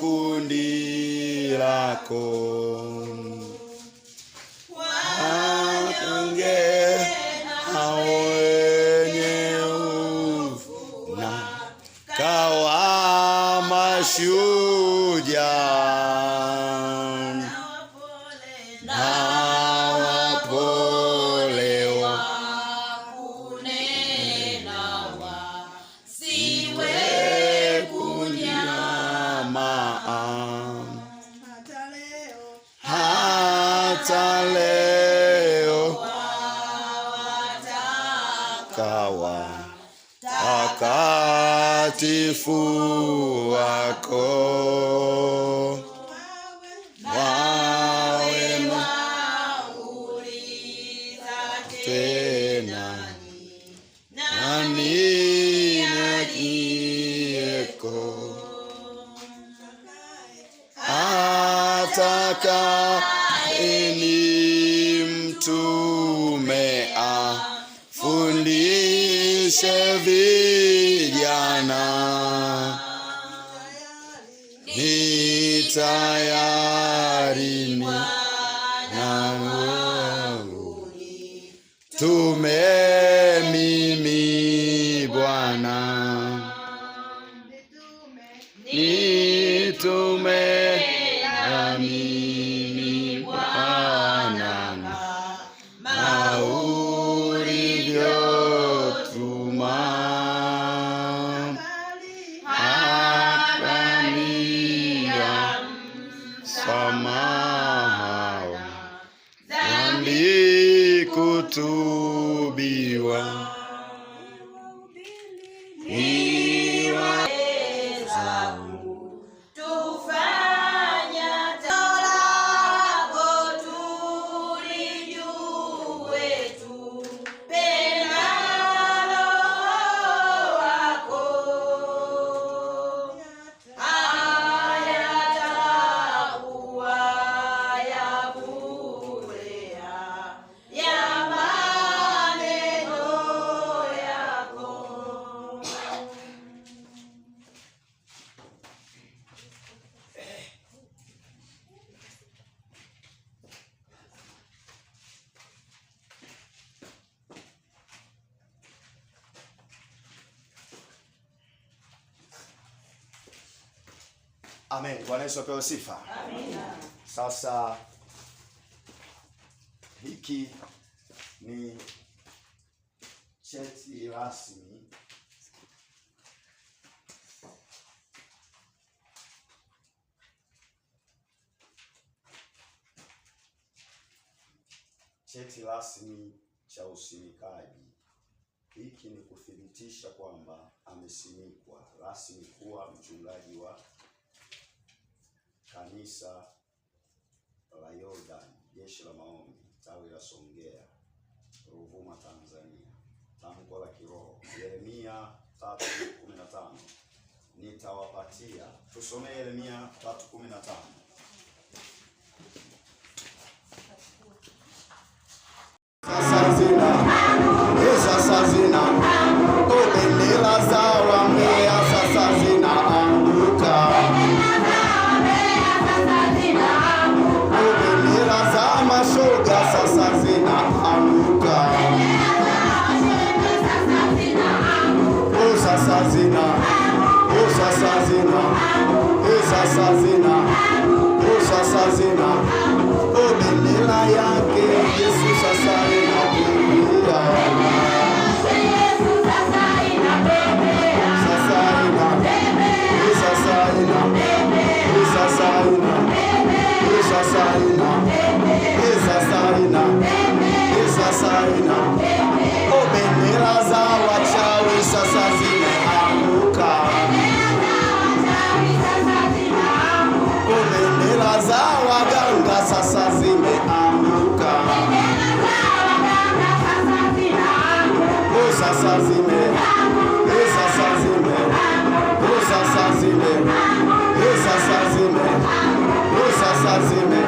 kundi lako. Wanyonge na wenye hofu na kawa mashujaa na wapole wa kunena wasiwe kunyama. Hata leo wawataka watakatifu wako wawe mauliza tena nani nakieko atakaye mtume afundishe vijana. Ni tayari na tume mimi Bwana, nitume na mimi Bwana, na ulivyotuma akania samaha dhambi kutubiwa. Amen. Bwana Yesu apewe sifa. Amina. Sasa hiki ni cheti rasmi cha usimikaji. Hiki ni kuthibitisha kwamba amesimikwa rasmi kuwa mchungaji wa Kanisa la Yordan Jeshi la Maombi tawi la Songea, Ruvuma, Tanzania. Tamko la kiroho Yeremia 3:15. Nitawapatia. Tusomee Yeremia 3:15. Sasa zina bendera za wambea sasa zinaanguka. Bendera za mashoga sasa zinaanguka. Sasa zina bendera yake Yesu sasa inakuja. Bendera za wachawi sasa zimeanguka. Bendera za waganga sasa zimeanguka. Sasa zime